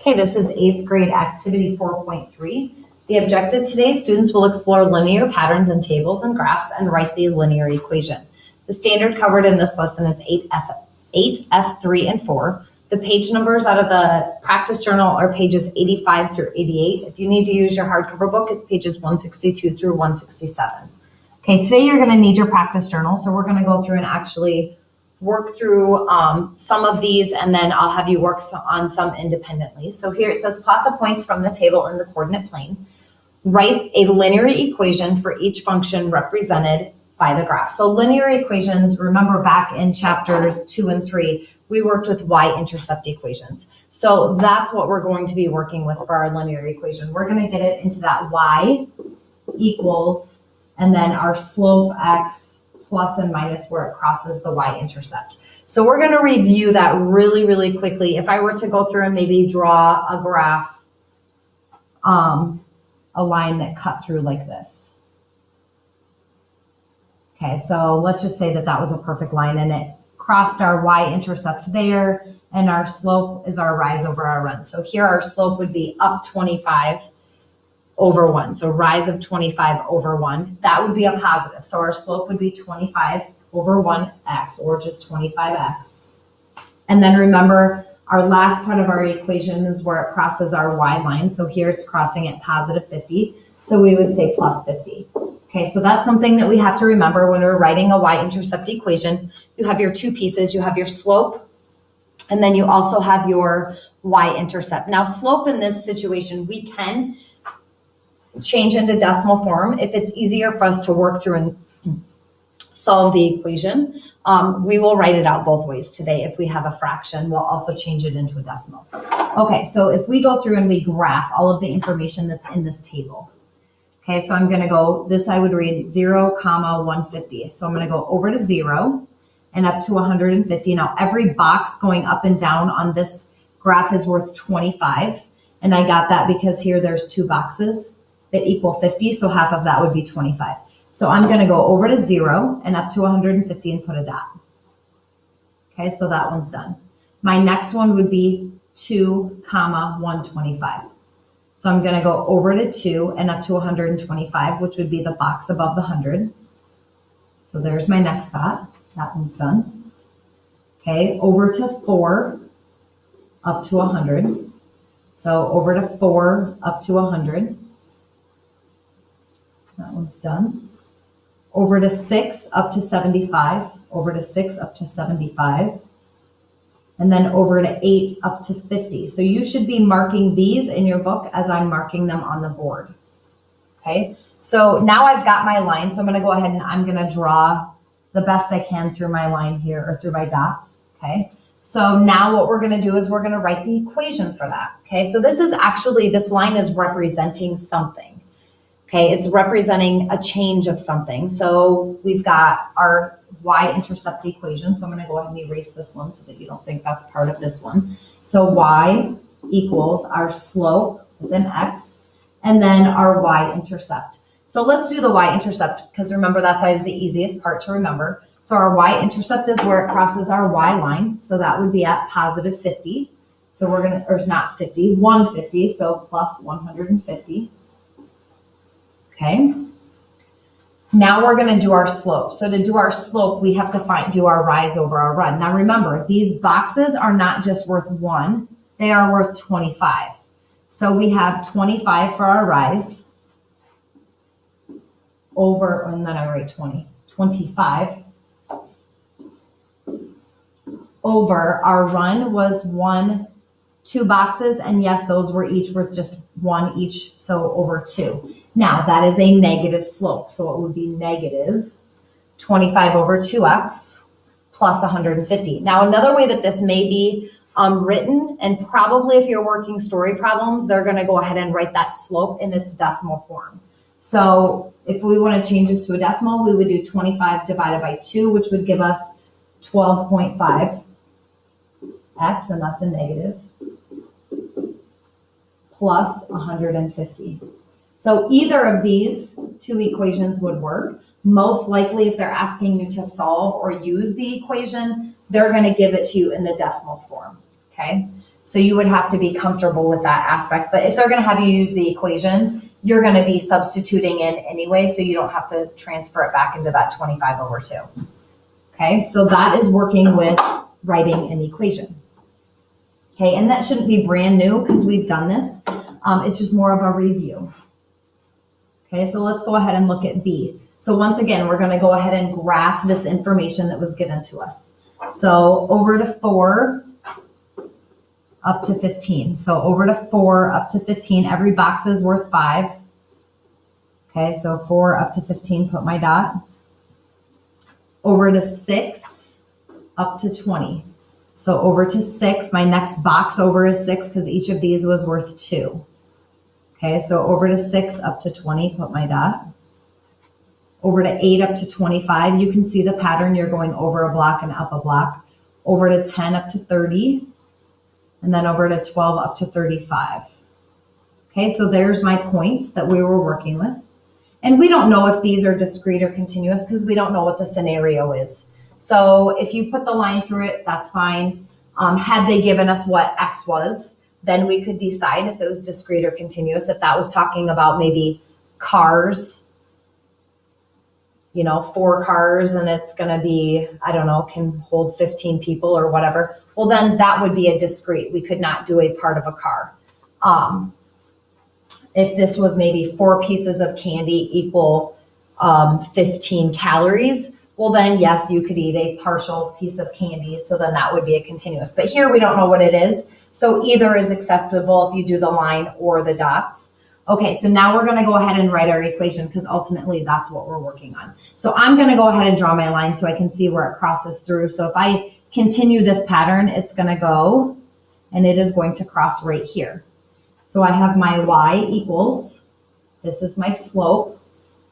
Okay, this is 8th grade activity 4.3. The objective today, students will explore linear patterns in tables and graphs and write the linear equation. The standard covered in this lesson is 8F, 3, and 4. The page numbers out of the practice journal are pages 85 through 88. If you need to use your hardcover book, it's pages 162 through 167. Okay, today you're going to need your practice journal, so we're going to go through and actually work through some of these, and then I'll have you work on some independently. So here it says plot the points from the table in the coordinate plane. Write a linear equation for each function represented by the graph. So linear equations, remember back in chapters 2 and 3, we worked with y-intercept equations. So that's what we're going to be working with for our linear equation. We're going to get it into that y equals, and then our slope x plus and minus where it crosses the y-intercept. So we're going to review that really, really quickly. If I were to go through and maybe draw a graph, a line that cut through like this. Okay, so let's just say that that was a perfect line and it crossed our y-intercept there, and our slope is our rise over our run. So here our slope would be up 25 over 1. So rise of 25 over 1. That would be a positive. So our slope would be 25 over 1x, or just 25x. And then remember, our last part of our equation is where it crosses our y line. So here it's crossing at positive 50. So we would say plus 50. Okay, so that's something that we have to remember when we're writing a y-intercept equation. You have your two pieces. You have your slope, and then you also have your y-intercept. Now, slope in this situation, we can change into decimal form if it's easier for us to work through and solve the equation. We will write it out both ways today. If we have a fraction, we'll also change it into a decimal. Okay, so if we go through and we graph all of the information that's in this table. Okay, so I'm going to go, this I would read 0, 150. So I'm going to go over to 0 and up to 150. Now every box going up and down on this graph is worth 25. And I got that because here there's two boxes that equal 50. So half of that would be 25. So I'm going to go over to 0 and up to 150 and put a dot. Okay, so that one's done. My next one would be 2, 125. So I'm going to go over to 2 and up to 125, which would be the box above the 100. So there's my next dot. That one's done. Okay, over to 4, up to 100. So over to 4, up to 100. That one's done. Over to 6, up to 75. Over to 6, up to 75. And then over to 8, up to 50. So you should be marking these in your book as I'm marking them on the board. Okay, so now I've got my line. So I'm going to go ahead and I'm going to draw the best I can through my line here, or through my dots. Okay, so now what we're going to do is we're going to write the equation for that. Okay, so this is actually, this line is representing something. Okay, it's representing a change of something. So we've got our y-intercept equation. So I'm going to go ahead and erase this one so that you don't think that's part of this one. So y equals our slope within x, and then our y-intercept. So let's do the y-intercept, because remember that's always the easiest part to remember. So our y-intercept is where it crosses our y line. So that would be at positive 50. So we're going to, or not 50, 150. So plus 150. Okay. Now we're going to do our slope. So to do our slope, we have to do our rise over our run. Now remember, these boxes are not just worth 1, they are worth 25. So we have 25 for our rise over, and then I write 25 over our run was 2 boxes. And yes, those were each worth just 1 each. So over 2. Now that is a negative slope. So it would be negative 25 over 2x plus 150. Now another way that this may be written, and probably if you're working story problems, they're going to go ahead and write that slope in its decimal form. So if we want to change this to a decimal, we would do 25 divided by 2, which would give us 12.5x, and that's a negative, plus 150. So either of these two equations would work. Most likely, if they're asking you to solve or use the equation, they're going to give it to you in the decimal form. Okay, So you would have to be comfortable with that aspect. But if they're going to have you use the equation, you're going to be substituting in anyway, so you don't have to transfer it back into that 25 over 2. Okay, so that is working with writing an equation. Okay, and that shouldn't be brand new because we've done this. It's just more of a review. Okay, so let's go ahead and look at B. So once again, we're going to go ahead and graph this information that was given to us. So over to 4 up to 15. So over to 4 up to 15, every box is worth 5. Okay, so 4 up to 15, put my dot. Over to 6 up to 20. So over to 6, my next box over is 6 because each of these was worth 2. Okay, so over to 6 up to 20, put my dot. Over to 8 up to 25, you can see the pattern. You're going over a block and up a block. Over to 10 up to 30, and then over to 12 up to 35. Okay, so there's my points that we were working with. And we don't know if these are discrete or continuous because we don't know what the scenario is. So if you put the line through it, that's fine. Had they given us what X was, then we could decide if it was discrete or continuous. If that was talking about maybe cars, you know, 4 cars and it's going to be, I don't know, can hold 15 people or whatever. Well, then that would be a discrete. We could not do a part of a car. If this was maybe 4 pieces of candy equal 15 calories, well then yes, you could eat a partial piece of candy. So then that would be a continuous. But here we don't know what it is. So either is acceptable if you do the line or the dots. Okay, so now we're going to go ahead and write our equation because ultimately that's what we're working on. So I'm going to go ahead and draw my line so I can see where it crosses through. So if I continue this pattern, it's going to go and it is going to cross right here. So I have my y equals, this is my slope,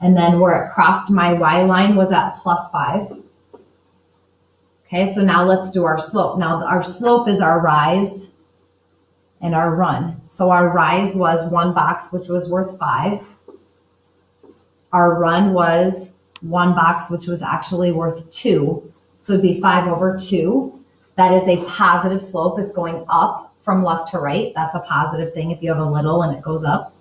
and then where it crossed my y line was at +5. Okay, so now let's do our slope. Now our slope is our rise and our run. So our rise was 1 box, which was worth 5. Our run was 1 box, which was actually worth 2. So it'd be 5 over 2. That is a positive slope. It's going up from left to right. That's a positive thing if you have a little and it goes up.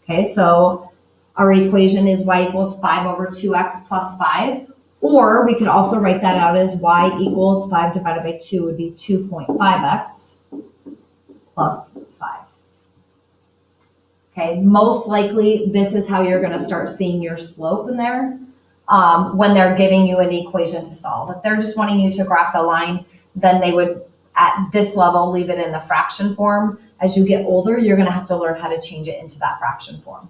Okay, so our equation is y equals 5 over 2x plus 5. Or we could also write that out as y equals 5 divided by 2 would be 2.5x plus 5. Okay, most likely this is how you're going to start seeing your slope in there when they're giving you an equation to solve. If they're just wanting you to graph the line, then they would, at this level, leave it in the fraction form. As you get older, you're going to have to learn how to change it into that fraction form.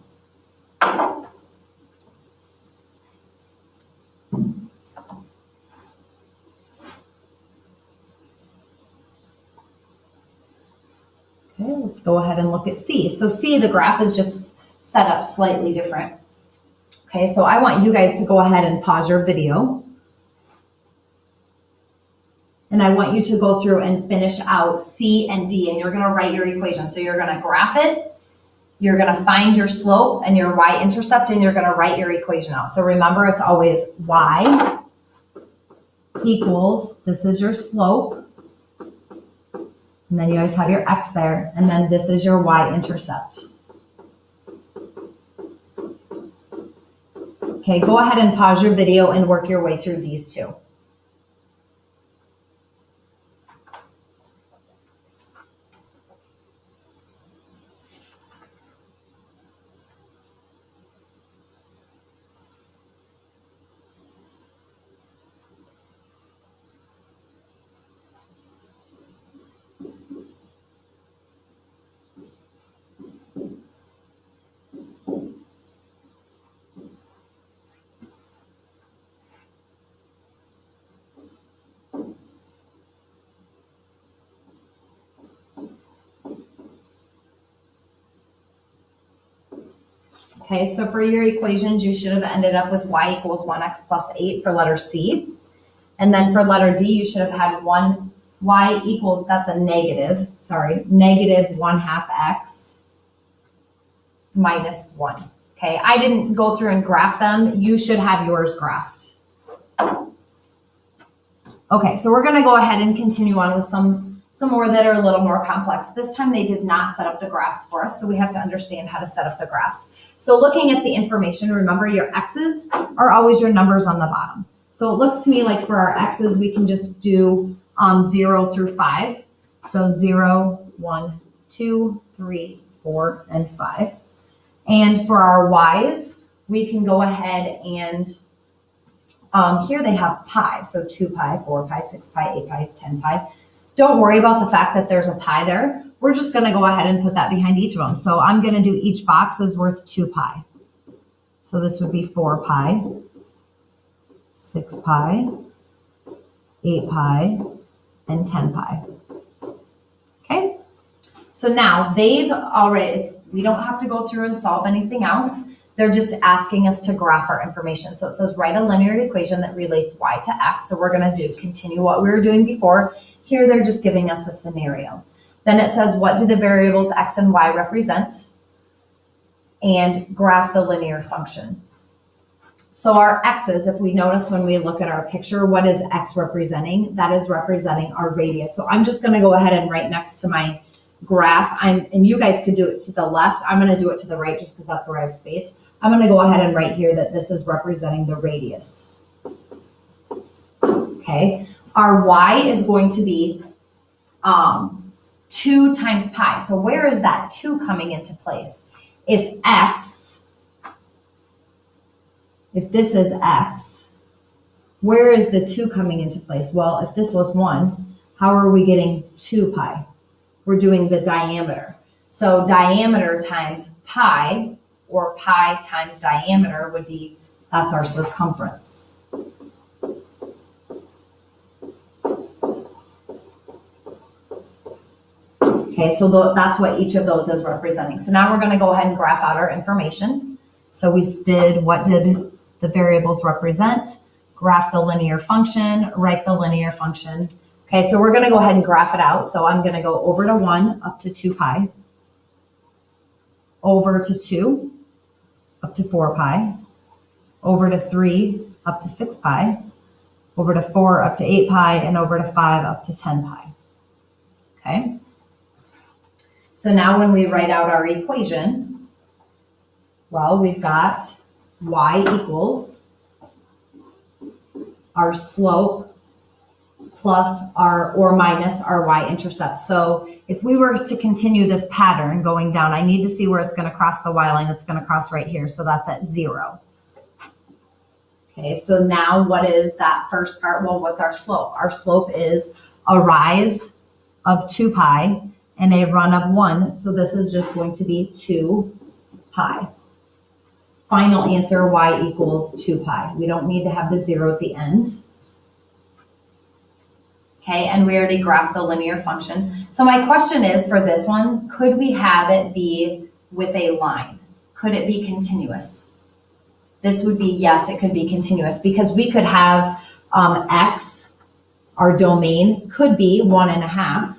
Okay, let's go ahead and look at C. So C, the graph is just set up slightly different. Okay, so I want you guys to go ahead and pause your video. And I want you to go through and finish out C and D, and you're going to write your equation. So you're going to graph it, you're going to find your slope and your y-intercept, and you're going to write your equation out. So remember, it's always y equals, this is your slope, and then you always have your x there, and then this is your y-intercept. Okay, go ahead and pause your video and work your way through these two. Okay, so for your equations, you should have ended up with y equals 1x plus 8 for letter C. And then for letter D, you should have had y equals, that's a negative, negative 1/2 x minus 1. Okay, I didn't go through and graph them. You should have yours graphed. Okay, so we're going to go ahead and continue on with some some more that are a little more complex. This time they did not set up the graphs for us, so we have to understand how to set up the graphs. So looking at the information, remember your x's are always your numbers on the bottom. So it looks to me like for our x's, we can just do 0 through 5. So 0, 1, 2, 3, 4, and 5. And for our y's, we can go ahead and here they have pi. So 2 pi, 4 pi, 6 pi, 8 pi, 10 pi. Don't worry about the fact that there's a pi there. We're just going to go ahead and put that behind each of them. So I'm going to do each box is worth 2 pi. So this would be 4 pi, 6 pi, 8 pi, and 10 pi. Okay? So now they've already, we don't have to go through and solve anything out. They're just asking us to graph our information. So it says write a linear equation that relates y to x. So we're going to continue what we were doing before. Here they're just giving us a scenario. Then it says what do the variables x and y represent? And graph the linear function. So our x's, if we notice when we look at our picture, what is x representing? That is representing our radius. So I'm just going to go ahead and write next to my graph. And you guys could do it to the left. I'm going to do it to the right just because that's where I have space. I'm going to go ahead and write here that this is representing the radius. Okay. Our y is going to be 2 times pi. So where is that 2 coming into place? If this is x, where is the 2 coming into place? Well, if this was 1, how are we getting 2 pi? We're doing the diameter. So diameter times pi, or pi times diameter would be, that's our circumference. Okay, so that's what each of those is representing. So now we're going to go ahead and graph out our information. So we did, what did the variables represent? Graph the linear function, write the linear function. Okay, so we're going to go ahead and graph it out. So I'm going to go over to 1 up to 2 pi, over to 2 up to 4 pi, over to 3 up to 6 pi, over to 4 up to 8 pi, and over to 5 up to 10 pi. Okay. So now when we write out our equation, well, we've got y equals our slope plus or minus our y-intercept. So if we were to continue this pattern going down, I need to see where it's going to cross the y line. It's going to cross right here. So that's at 0. Okay, so now what is that first part? Well, what's our slope? Our slope is a rise of 2 pi and a run of 1. So this is just going to be 2 pi. Final answer, y equals 2 pi. We don't need to have the 0 at the end. Okay, and we already graphed the linear function. So my question is for this one, could we have it be with a line? Could it be continuous? This would be yes, it could be continuous because we could have x, our domain could be 1.5,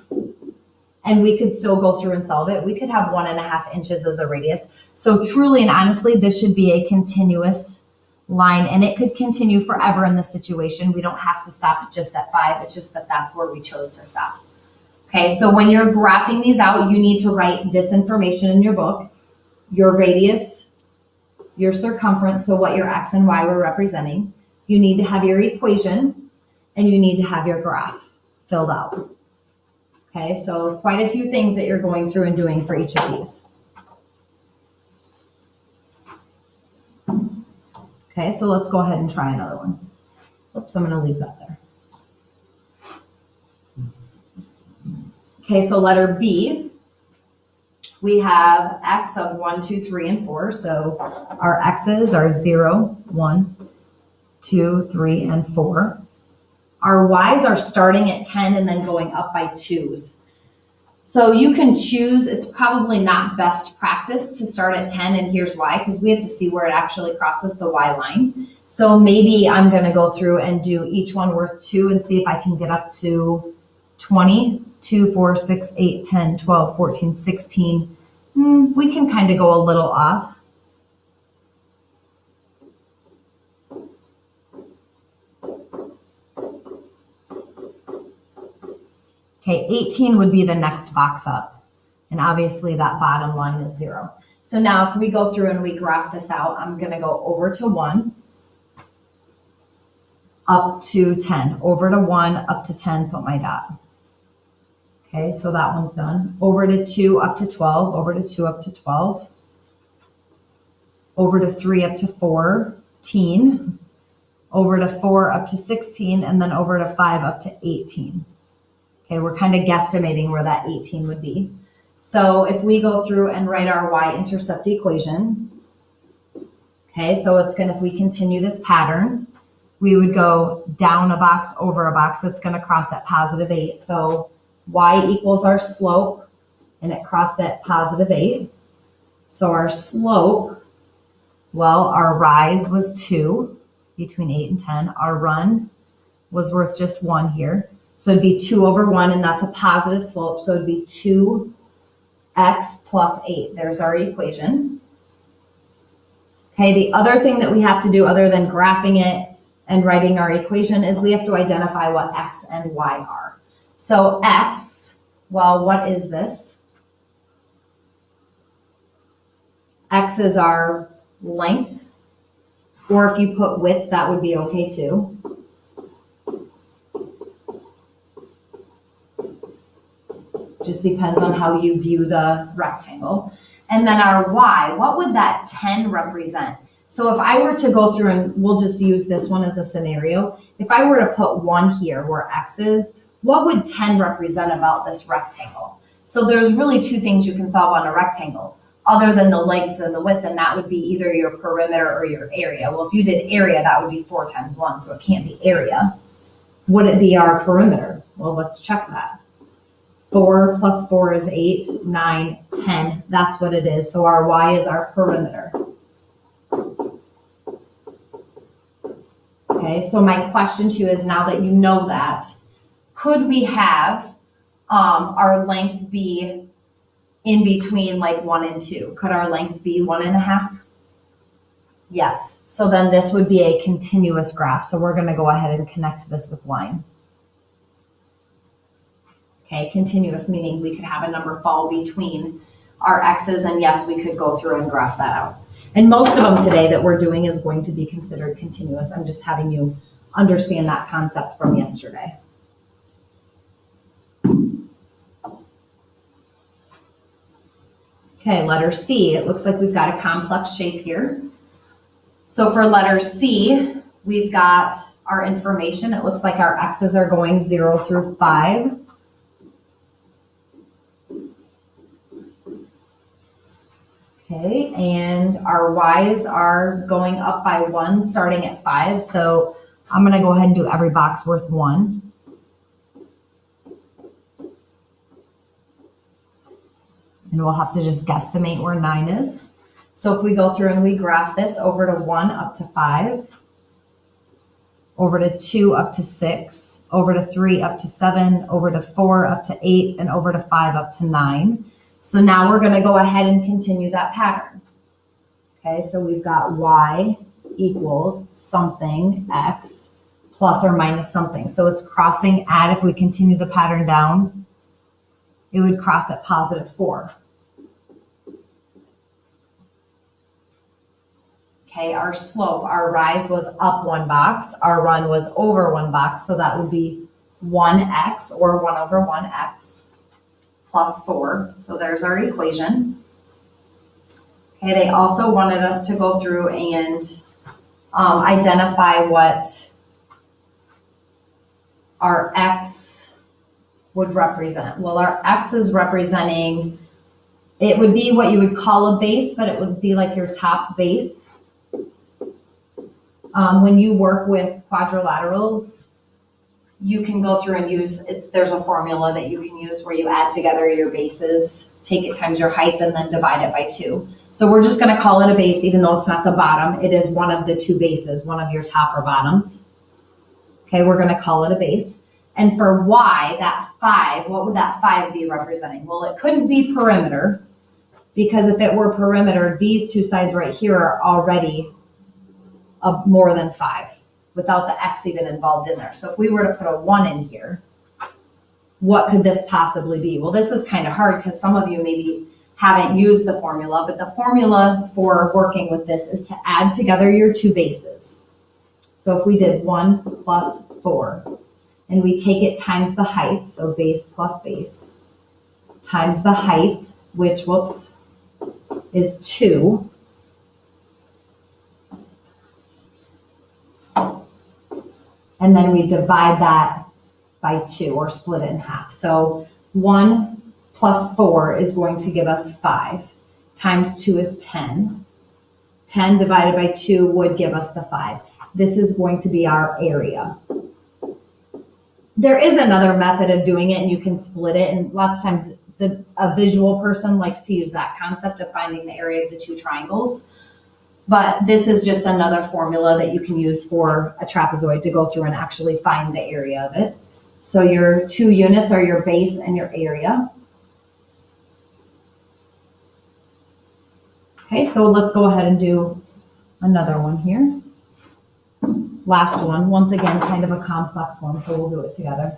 and we could still go through and solve it. We could have 1.5 inches as a radius. So truly and honestly, this should be a continuous line, and it could continue forever in this situation. We don't have to stop just at 5. It's just that that's where we chose to stop. Okay, so when you're graphing these out, you need to write this information in your book, your radius, your circumference, so what your x and y were representing. You need to have your equation, and you need to have your graph filled out. Okay, so quite a few things that you're going through and doing for each of these. Okay, so let's go ahead and try another one. Oops, I'm going to leave that there. Okay, so letter B, we have x of 1, 2, 3, and 4. So our x's are 0, 1, 2, 3, and 4. Our y's are starting at 10 and then going up by 2s. So you can choose, it's probably not best practice to start at 10, and here's why, because we have to see where it actually crosses the y line. So maybe I'm going to go through and do each one worth 2 and see if I can get up to 20, 2, 4, 6, 8, 10, 12, 14, 16. We can kind of go a little off. Okay, 18 would be the next box up. And obviously that bottom line is 0. So now if we go through and we graph this out, I'm going to go over to 1, up to 10, over to 1, up to 10, put my dot. Okay, so that one's done. Over to 2, up to 12, over to 2, up to 12, over to 3, up to 14, over to 4, up to 16, and then over to 5, up to 18. Okay, we're kind of guesstimating where that 18 would be. So if we go through and write our y-intercept equation, okay, so it's going to, if we continue this pattern, we would go down a box, over a box. It's going to cross at positive 8. So y equals our slope, and it crossed at positive 8. So our slope, well, our rise was 2 between 8 and 10. Our run was worth just 1 here. So it'd be 2 over 1, and that's a positive slope. So it'd be 2x plus 8. There's our equation. Okay, the other thing that we have to do other than graphing it and writing our equation is we have to identify what x and y are. So x, well, what is this? X is our length, or if you put width, that would be okay too. Just depends on how you view the rectangle. And then our y, what would that 10 represent? So if I were to go through, and we'll just use this one as a scenario, if I were to put 1 here where x is, what would 10 represent about this rectangle? So there's really 2 things you can solve on a rectangle, other than the length and the width, and that would be either your perimeter or your area. Well, if you did area, that would be 4 times 1, so it can't be area. Would it be our perimeter? Well, let's check that. 4 plus 4 is 8, 9, 10. That's what it is. So our y is our perimeter. Okay, so my question to you is, now that you know that, could we have our length be in between like 1 and 2? Could our length be 1.5? Yes. So then this would be a continuous graph. So we're going to go ahead and connect this with line. Okay, continuous meaning we could have a number fall between our x's, and yes, we could go through and graph that out. And most of them today that we're doing is going to be considered continuous. I'm just having you understand that concept from yesterday. Okay, letter C. It looks like we've got a complex shape here. So for letter C, we've got our information. It looks like our x's are going 0 through 5. Okay, and our y's are going up by 1, starting at 5. So I'm going to go ahead and do every box worth 1. And we'll have to just guesstimate where 9 is. So if we go through and we graph this, over to 1 up to 5, over to 2 up to 6, over to 3 up to 7, over to 4 up to 8, and over to 5 up to 9. So now we're going to go ahead and continue that pattern. Okay, so we've got y equals something x plus or minus something. So it's crossing at, if we continue the pattern down, it would cross at positive 4. Okay, our slope, our rise was up 1 box, our run was over 1 box, so that would be 1x, or 1 over 1x. Plus 4. So there's our equation. Okay, they also wanted us to go through and identify what our x would represent. Well, our x is representing, it would be what you would call a base, but it would be like your top base. When you work with quadrilaterals, you can go through and use, there's a formula that you can use where you add together your bases, take it times your height, and then divide it by 2. So we're just going to call it a base, even though it's not the bottom. It is one of the 2 bases, one of your top or bottoms. Okay, we're going to call it a base. And for y, that 5, what would that 5 be representing? Well, it couldn't be perimeter, because if it were perimeter, these 2 sides right here are already more than 5. Without the x even involved in there. So if we were to put a 1 in here, what could this possibly be? Well, this is kind of hard because some of you maybe haven't used the formula, but the formula for working with this is to add together your two bases. So if we did 1 plus 4, and we take it times the height, so base plus base, times the height, which, whoops, is 2. And then we divide that by 2, or split it in half. So 1 plus 4 is going to give us 5, times 2 is 10. 10 divided by 2 would give us the 5. This is going to be our area. There is another method of doing it, and you can split it, and lots of times a visual person likes to use that concept of finding the area of the two triangles. But this is just another formula that you can use for a trapezoid to go through and actually find the area of it. So your 2 units are your base and your area. Okay, so let's go ahead and do another one here. Last one, once again, kind of a complex one, so we'll do it together.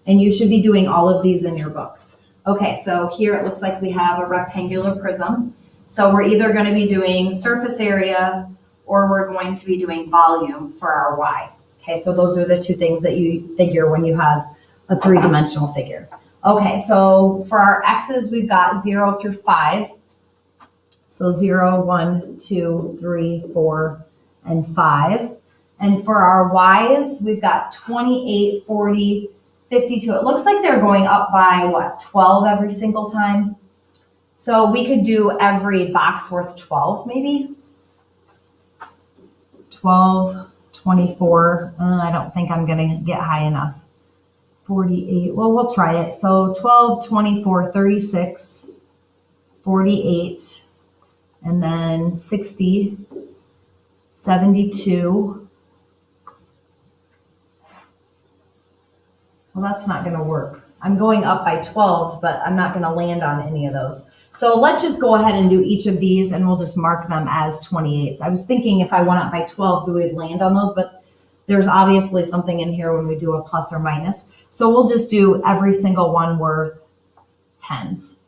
And you should be doing all of these in your book. Okay, so here it looks like we have a rectangular prism. So we're either going to be doing surface area or we're going to be doing volume for our y. Okay, so those are the two things that you figure when you have a 3-dimensional figure. Okay, so for our x's, we've got 0 through 5. So 0, 1, 2, 3, 4, and 5. And for our y's, we've got 28, 40, 52. It looks like they're going up by, what, 12 every single time? So we could do every box worth 12, maybe? 12, 24. I don't think I'm going to get high enough. 48. Well, we'll try it. So 12, 24, 36, 48, and then 60, 72. Well, that's not going to work. I'm going up by 12s, but I'm not going to land on any of those. So let's just go ahead and do each of these, and we'll just mark them as 28s. I was thinking if I went up by 12s, we would land on those, but there's obviously something in here when we do a plus or minus. So we'll just do every single one worth 10s.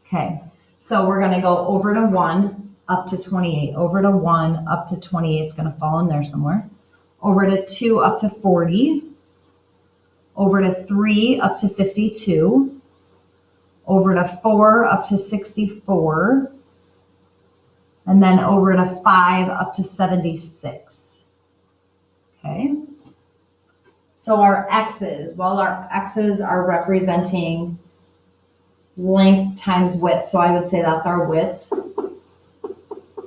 Okay, so we're going to go over to 1. Up to 28, over to 1, up to 28, it's going to fall in there somewhere. Over to 2, up to 40. Over to 3, up to 52. Over to 4, up to 64. And then over to 5, up to 76. Okay. So our x's, well, our x's are representing length times width. So I would say that's our width.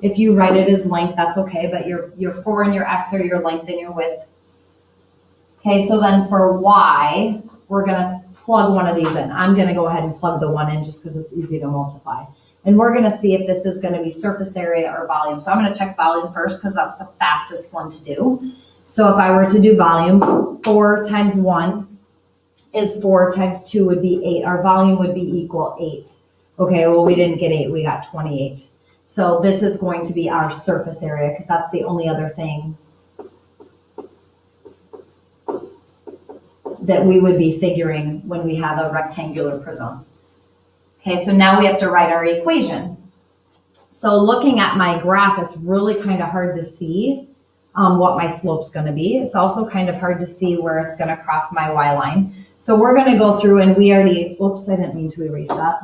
If you write it as length, that's okay, but your 4 and your x are your length and your width. Okay, so then for y, we're going to plug one of these in. I'm going to go ahead and plug the 1 in just because it's easy to multiply. And we're going to see if this is going to be surface area or volume. So I'm going to check volume first because that's the fastest one to do. So if I were to do volume, 4 times 1 is 4 times 2 would be 8. Our volume would be equal 8. Okay, well, we didn't get 8, we got 28. So this is going to be our surface area because that's the only other thing that we would be figuring when we have a rectangular prism. Okay, so now we have to write our equation. So looking at my graph, it's really kind of hard to see what my slope's going to be. It's also kind of hard to see where it's going to cross my y line. So we're going to go through and we already, oops, I didn't mean to erase that.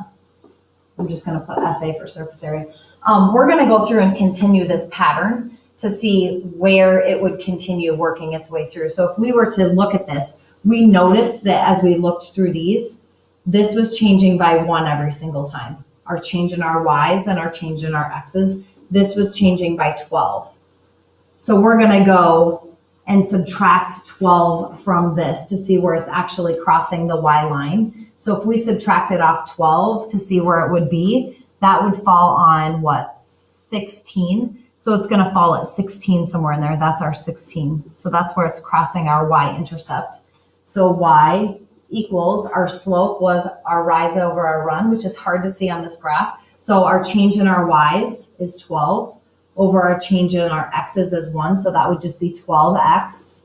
I'm just going to put SA for surface area. We're going to go through and continue this pattern to see where it would continue working its way through. So if we were to look at this, we noticed that as we looked through these, this was changing by 1 every single time. Our change in our y's and our change in our x's, this was changing by 12. So we're going to go and subtract 12 from this to see where it's actually crossing the y line. So if we subtracted off 12 to see where it would be, that would fall on what, 16? So it's going to fall at 16 somewhere in there. That's our 16. So that's where it's crossing our y-intercept. So y equals, our slope was our rise over our run, which is hard to see on this graph. So our change in our y's is 12 over our change in our x's is 1. So that would just be 12x.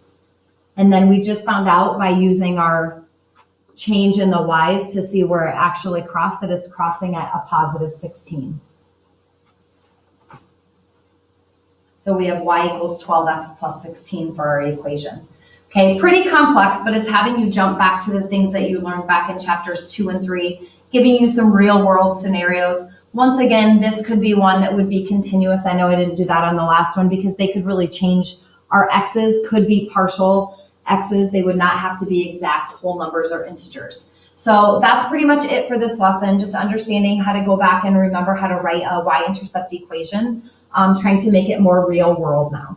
And then we just found out by using our change in the y's to see where it actually crossed that it's crossing at a positive 16. So we have y equals 12x plus 16 for our equation. Okay, pretty complex, but it's having you jump back to the things that you learned back in chapters 2 and 3, giving you some real world scenarios. Once again, this could be one that would be continuous. I know I didn't do that on the last one because they could really change. Our x's could be partial x's. They would not have to be exact whole numbers or integers. So that's pretty much it for this lesson, just understanding how to go back and remember how to write a y-intercept equation, trying to make it more real world now.